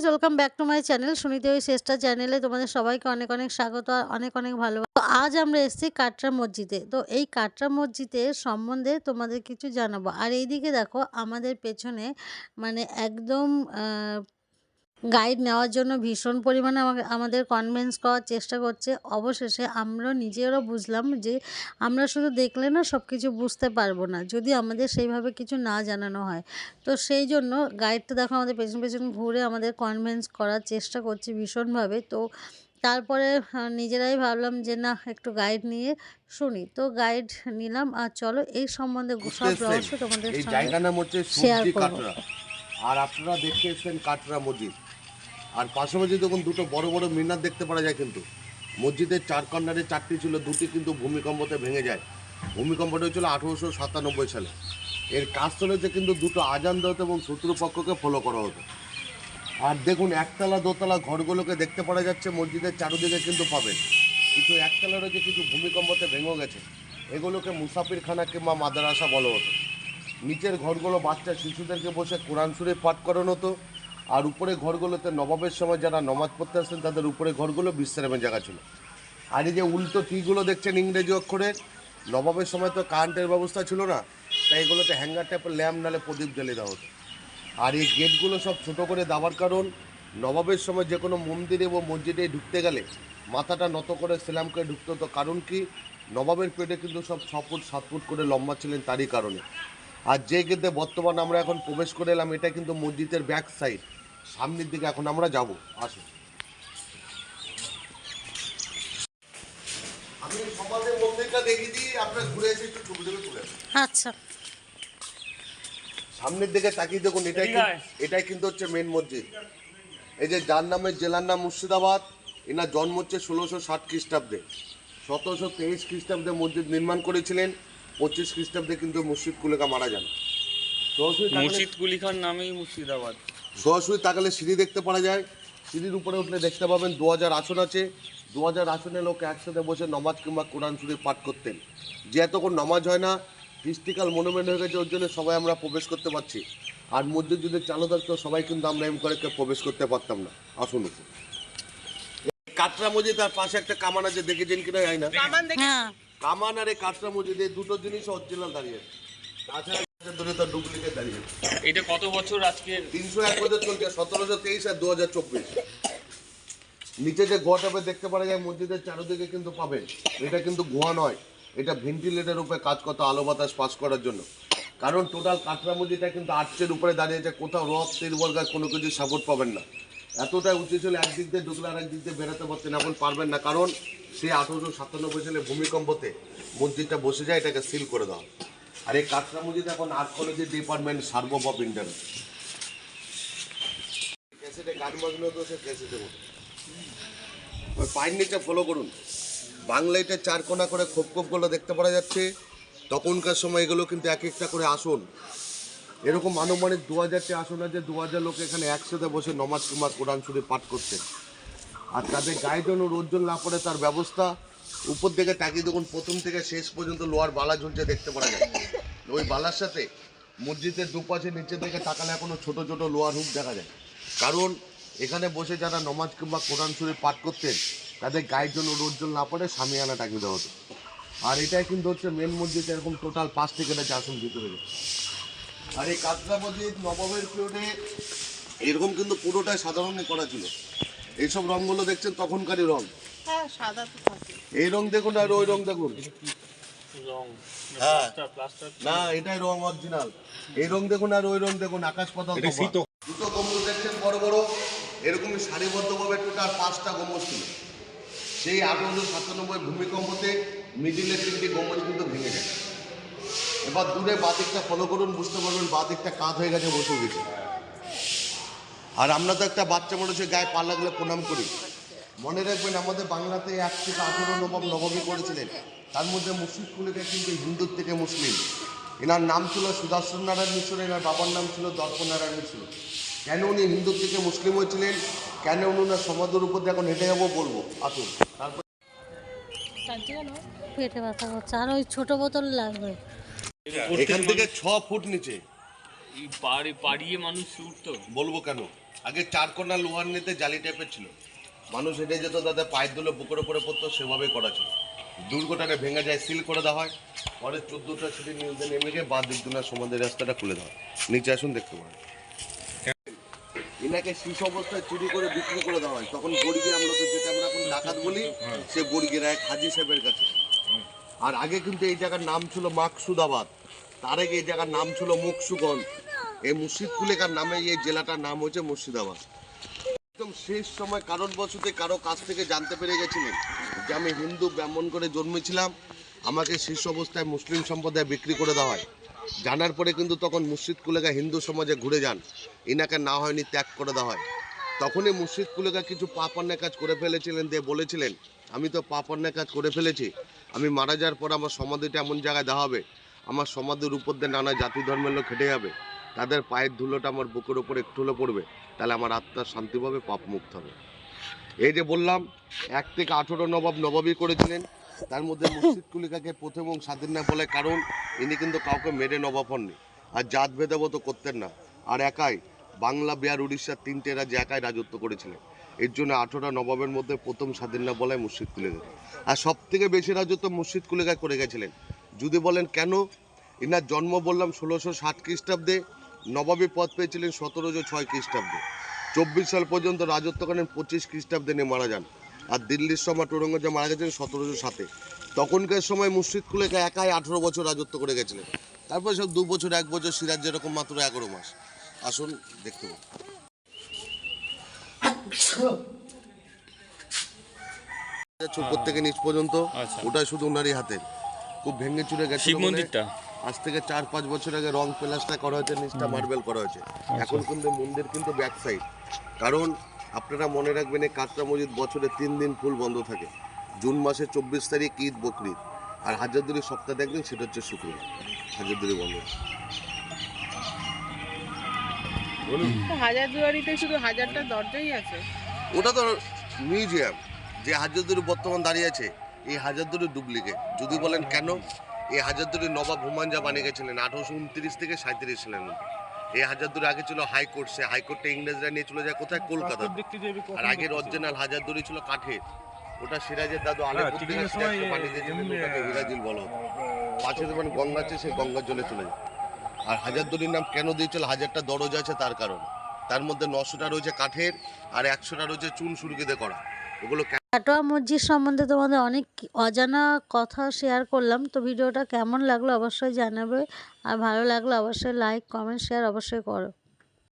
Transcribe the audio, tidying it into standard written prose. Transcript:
Welcome back to my channel Suniti ওই শেষটা চ্যানেলে তোমাদের সবাইকে অনেক অনেক স্বাগত আর অনেক অনেক ভালোবাসা। তো আজ আমরা এসেছি কাটরা মসজিদে। তো এই কাটরা মসজিদের সম্বন্ধে তোমাদের কিছু জানাবো। আর এইদিকে দেখো আমাদের পেছনে মানে একদম গাইড নেওয়ার জন্য ভীষণ পরিমাণে আমাদের কনভিন্স করার চেষ্টা করছে। অবশেষে আমরা নিজেরাও বুঝলাম যে আমরা শুধু দেখলে না সব কিছু বুঝতে পারবো না, যদি আমাদের সেইভাবে কিছু না জানানো হয়। তো সেই জন্য গাইডটা দেখো আমাদের পেছন পেছন ঘুরে আমাদের কনভিন্স করার চেষ্টা করছে ভীষণভাবে। তো তারপরে নিজেরাই ভাবলাম যে না একটু গাইড নিয়ে শুনি। তো গাইড নিলাম আর চলো এই সম্বন্ধে সব রহস্য তোমাদের এই সঙ্গে জায়গার নাম হচ্ছে শেয়ার সবজি করবো। কাটরা। আর আপনারা দেখতে এসেছেন কাটরা মসজিদ। আর পাশাপাশি দেখুন দুটো বড় বড় মিনার দেখতে পাওয়া যায়। কিন্তু মসজিদের চার কর্নারে চারটি ছিল, দুটি কিন্তু ভূমিকম্পতে ভেঙে যায়। ভূমিকম্পটা হয়েছিল 1897 সালে। এর কাজ চলেছে কিন্তু দুটো আজান দেওয়া হতো এবং শত্রুপক্ষকে ফলো করা হতো। আর দেখুন একতলা দোতলা ঘরগুলোকে দেখতে পাওয়া যাচ্ছে মসজিদের চারদিকে কিন্তু পাবেন। কিছু একতলা রয়েছে, কিছু ভূমিকম্পতে ভেঙে গেছে। এগুলোকে মুসাফিরখানা কিংবা মাদ্রাসা বলা হতো। নিচের ঘরগুলো বাচ্চা শিশুদেরকে বসে কোরআন শরীফ পাঠ করানো হতো। আর উপরে ঘরগুলোতে নবাবের সময় যারা নমাজ পড়তে আসতেন তাদের উপরে ঘরগুলো বিশ্রামের জায়গা ছিল। আর এই যে উল্টো টিগুলো দেখছেন ইংরেজি অক্ষরের, নবাবের সময় তো কারেন্টের ব্যবস্থা ছিল না, তাই এগুলোতে হ্যাঙ্গার টাইপের ল্যাম্প নালে প্রদীপ জ্বেলে দেওয়া হতো। আর এই গেটগুলো সব ছোটো করে দেওয়ার কারণ, নবাবের সময় যে কোনো মন্দিরে বা মসজিদে ঢুকতে গেলে মাথাটা নত করে সেলাম করে ঢুকতে হতো। কারণ কি, নবাবের পেটে কিন্তু সব 6 ফুট 7 ফুট করে লম্বা ছিলেন, তারই কারণে। আর যে গেটে বর্তমানে আমরা এখন প্রবেশ করে এলাম, এটা কিন্তু মসজিদের ব্যাক সাইড, সামনের দিকে এখন আমরা যাব। আসুন, আমি সমাজের মন্দিরটা দেখিয়ে দিই, আপনারা ঘুরে এসে একটু ছবি তুলে তুলে। আচ্ছা, সামনের দিকে তাকিয়ে দেখুন, এটাই কিন্তু হচ্ছে মেন মসজিদ। এই যে যার নামে জেলার নাম মুর্শিদাবাদ, এনার জন্ম হচ্ছে 1660 খ্রিস্টাব্দে। 1723 খ্রিস্টাব্দে মসজিদ নির্মাণ করেছিলেন। 25 খ্রিস্টাব্দে কিন্তু মুর্শিদ কুলেখা মারা যান। মুর্শিদ কুলি খান নামেই মুর্শিদাবাদ। সরাসরি তাকালে সিঁড়ি দেখতে পাওয়া যায়। সিঁড়ির উপরে উঠলে দেখতে পাবেন 2000 আসন আছে। 2000 আসনে লোক একসাথে বসে নমাজ কিংবা কোরআন শরীফ পাঠ করতেন। যে এতক্ষণ নমাজ হয় না, হিস্ট্রিক্যাল মনুমেন্ট হয়ে গেছে, ওর জন্য সবাই আমরা প্রবেশ করতে পারছি। আর মসজিদ যদি চালু থাকতো সবাই কিন্তু আমরা এম করে প্রবেশ করতে পারতাম না। আসুন, কাটরা মসজিদ তার পাশে একটা কামান আছে, দেখেছেন কিনা জানি না। হ্যাঁ কামান আর এই কাটরা মসজিদ এই দুটো জিনিস অরিজিনাল দাঁড়িয়ে আছে। তাছাড়া ধরে তার ডুপ্লিকেট দাঁড়িয়ে আছে। এটা কত বছর আজকে? 301 বছর চলছে, 1723 আর 2024। নিচে যে গোয়াটাপে দেখতে পাওয়া যায় মসজিদের চারদিকে কিন্তু পাবেন, এটা কিন্তু গোয়া নয়, এটা ভেন্টিলেটার উপরে কাজ করতে, আলো বাতাস পাস করার জন্য। কারণ টোটাল কাটরা মসজিদটা কিন্তু আর্চের উপরে দাঁড়িয়েছে, কোথাও রক তিরবর্গার কোনো কিছু সাপোর্ট পাবেন না। এতটাই উঁচু ছিল, একদিক দিয়ে ঢুকলে আর একদিক দিয়ে বেরোতে পারতেন, এখন পারবেন না। কারণ সে 1897 সালে ভূমিকম্পতে মসজিদটা বসে যায়, এটাকে সিল করে দেওয়া। আর এই কাটরা মসজিদ এখন archaeology department serve of India. ক্যাসেটে গান বাজনো তো সে ক্যাসেটে মতো ওই পায়ের নিচে ফলো করুন। বাংলাইটে 4 কোণা করে খোপ খোপগুলো দেখতে পাওয়া যাচ্ছে। তখনকার সময় এগুলো কিন্তু এক একটা করে আসন, এরকম আনুমানিক 2000টি আসন আছে। 2000 লোক এখানে একসাথে বসে নমাজ কিংবা কোরআন শরীফ পাঠ করতেন। আর তাদের গায়ে যেন রোজ্জল না পড়ে তার ব্যবস্থা। উপর দিকে তাকিয়ে দেখুন, প্রথম থেকে শেষ পর্যন্ত লোহার বালা ঝুলছে দেখতে পাওয়া যায়। ওই বালার সাথে মসজিদের দুপাশে নিচে থেকে তাকালে এখনো ছোট ছোট লোহার হুক দেখা যায়। কারণ এখানে বসে যারা নমাজ কিংবা কোরআন শরীফ পাঠ করতেন তাদের গায়ের জন্য রোজ্জল না পড়ে সামিয়ানা টাকিয়ে দেওয়া হতো। আর এটাই কিন্তু হচ্ছে মেন মসজিদ, এরকম টোটাল 5 থেকে 6 আসন ভিতরে। আর এই কাটরা মসজিদ নবাবের পিরিয়ডে এরকম কিন্তু পুরোটাই সাধারণ করা ছিল। এইসব রঙগুলো দেখছেন তখনকারই রং। এই রং দেখুন আর ওই রং দেখুন। হ্যাঁ না, এটাই রং অরিজিনাল। এই রং দেখুন আর ওই রং দেখুন, আকাশ পাতাল। দুটো গম্বুজ দেখছেন বড় বড়, এরকমই সারিবদ্ধভাবে টোটাল 5টা গম্বুজ ছিল। সেই 1897 ভূমিকম্পতে মিডিলের 3টি গম্বুজ কিন্তু ভেঙে যায়। এবার দূরে বাদিকটা ফলো করুন, বুঝতে পারবেন বাদিকটা কাত হয়ে গেছে, বসে গেছে। আর আমরা তো একটা বাচ্চা মানুষের গায়ে পা লাগলে প্রণাম করি। মনে রাখবেন আমাদের বাংলাতে 1 থেকে 18 নবাব নবাবী করেছিলেন। তার মধ্যে মুর্শিদ কুলিখা কিন্তু হিন্দুর থেকে মুসলিম। এনার নাম ছিল সুদর্শন নারায়ণ মিশ্র, এনার বাবার নাম ছিল দর্পণ নারায়ণ মিশ্র। কেন উনি হিন্দুর থেকে মুসলিম হয়েছিলেন, কেন উনার সমাজের উপর দিয়ে এখন হেঁটে যাবো বলবো, আসুন। তারপর পেটে ব্যথা করছে আর ওই ছোট বোতল লাগবে। এখান থেকে 6 ফুট নিচে পাড়িয়ে মানুষ উঠতো, বলবো কেন। আগে চারকোনা লোহার নিতে জালি টাইপের ছিল, মানুষ হেঁটে যেত, তাদের পায়ের ধুলো বুকের উপরে পড়তো, সেভাবেই করা ছিল। দুর্ঘটনা ভেঙে যায়, সিল করে দেওয়া হয়, পরে 14টা সিটি নিউজে নেমে গিয়ে বাঁ দিক দুনার সমাধি রাস্তাটা খুলে দেওয়া হয়। নিচে আসুন, দেখতে পারেন। এনাকে শিশু অবস্থায় চুরি করে বিক্রি করে দেওয়া হয়, তখন বর্গি আমলাতে, যেটা আমরা এখন ডাকাত বলি, সে বর্গিরা এক হাজি সাহেবের কাছে। আর আগে কিন্তু এই জায়গার নাম ছিল মাকসুদাবাদ, তার আগে এই জায়গার নাম ছিল মুকসুগঞ্জ। এই মুর্শিদ কুলেকার নামে এই জেলাটার নাম হচ্ছে মুর্শিদাবাদ। একদম শেষ সময় কারণবশত কারো কাছ থেকে জানতে পেরে গেছিলেন যে আমি হিন্দু ব্রাহ্মণ করে জন্মেছিলাম, আমাকে শীর্ষ অবস্থায় মুসলিম সম্প্রদায় বিক্রি করে দেওয়া হয়। জানার পরে কিন্তু তখন মুর্শিদ কুলেকা হিন্দু সমাজে ঘুরে যান, ইনাকে না হয়নি ত্যাগ করে দেওয়া হয়। তখনই মুর্শিদ কুলেকা কিছু পাপ অন্যায় কাজ করে ফেলেছিলেন, দিয়ে বলেছিলেন আমি তো পাপ অন্যায় কাজ করে ফেলেছি, আমি মারা যাওয়ার পর আমার সমাধিটা এমন জায়গায় দেওয়া হবে, আমার সমাধির উপর দিয়ে নানা জাতি ধর্মের লোক হেঁটে যাবে, তাদের পায়ের ধুলোটা আমার বুকের ওপর একটু হলে পড়বে, তাহলে আমার আত্মার শান্তি পাবে, পাপ মুক্ত হবে। এই যে বললাম 1 থেকে 18 নবাব নবাবই করেছিলেন, তার মধ্যে মুর্শিদ কুলিকাকে প্রথম এবং স্বাধীন না বলে কারণ ইনি কিন্তু কাউকে মেরে নবাব হননি, আর জাত ভেদাভেদ করতেন না, আর একাই বাংলা, বিহার, উড়িষ্যার 3টে রাজ্যে একাই রাজত্ব করেছিলেন। এর জন্য 18টা নবাবের মধ্যে প্রথম স্বাধীন না বলায় মুর্শিদ কুলিকা। আর সব থেকে বেশি রাজত্ব মুর্শিদ কুলিকায় করে গেছিলেন। যদি বলেন কেন, ইনার জন্ম বললাম 1660 খ্রিস্টাব্দে, নবাবী পদ পেয়েছিলেন 1706 খ্রিস্টাব্দে, 24 সাল পর্যন্ত রাজত্ব করেন, 25 খ্রিস্টাব্দে নিয়ে মারা যান। আর দিল্লির সম্রাট ঔরঙ্গজেব মারা গেছেন 1707-এ। তখনকার সময় মুর্শিদ কুলেকা একাই 18 বছর রাজত্ব করে গেছিলেন। তারপর সব 2 বছর 1 বছর, সিরাজ যেরকম মাত্র 11 মাস। আসুন দেখতে পাবো। উপর থেকে নিচ পর্যন্ত আচ্ছা। ওটা শুধু ওনারই হাতে, খুব ভেঙে চুরে গেছে। শিব মন্দিরটা আজ থেকে 4-5 বছর আগে রং প্লাস্টার করা হয়েছে, নিচটা মার্বেল করা হয়েছে। এখন কিন্তু মন্দির কিন্তু ব্যাক সাইড, কারণ আপনারা মনে রাখবেন এই কাটরা মসজিদ বছরে 3 দিন ফুল বন্ধ থাকে। জুন মাসের 24 তারিখ ঈদ বকরিদ, আর হাজারদুয়ারি সপ্তাহে একদিন, সেটা হচ্ছে শুক্রবার, হাজারদুয়ারি বন্ধ। তো হাজারদুয়ারিতে শুধু হাজারটা দরজাই আছে? ওটা তো মিউজিয়াম, যে হাজারদুয়ারি বর্তমান দাঁড়িয়ে আছে এই হাজারদুয়ারি ডুপ্লিকেট। যদি বলেন কেন, এই হাজারদুয়ারি নবাব হুমায়ুন যা বানিয়ে গেছিলেন 1829 থেকে 37 সালের মধ্যে। এই হাজারদুয়ারি আগে ছিল হাইকোর্ট, সে হাইকোর্টে ইংরেজরা নিয়ে চলে যায় কোথায়, কলকাতা। আর আগের অরিজিনাল হাজারদুয়ারি ছিল কাঠের, ওটা সিরাজের দাদু আলিপুর থেকে সিরাজকে বানিয়ে দিয়েছিলেন, ওটাকে হিরাজিল বলা হতো। পাশে দেখবেন গঙ্গা আছে, সেই গঙ্গার জলে চলে যায়। আর হাজারদুয়ারির নাম কেন দিয়েছিল, হাজারটা দরজা আছে তার কারণ, তার মধ্যে 900টা রয়েছে কাঠের, আর 100টা রয়েছে চুন সুরকিতে করা। ওগুলো কাটোয়া মসজিদ সম্বন্ধে তোমাদের অনেক অজানা কথা শেয়ার করলাম। তো ভিডিওটা কেমন লাগলো অবশ্যই জানাবে, আর ভালো লাগলে অবশ্যই লাইক, কমেন্ট, শেয়ার অবশ্যই করো।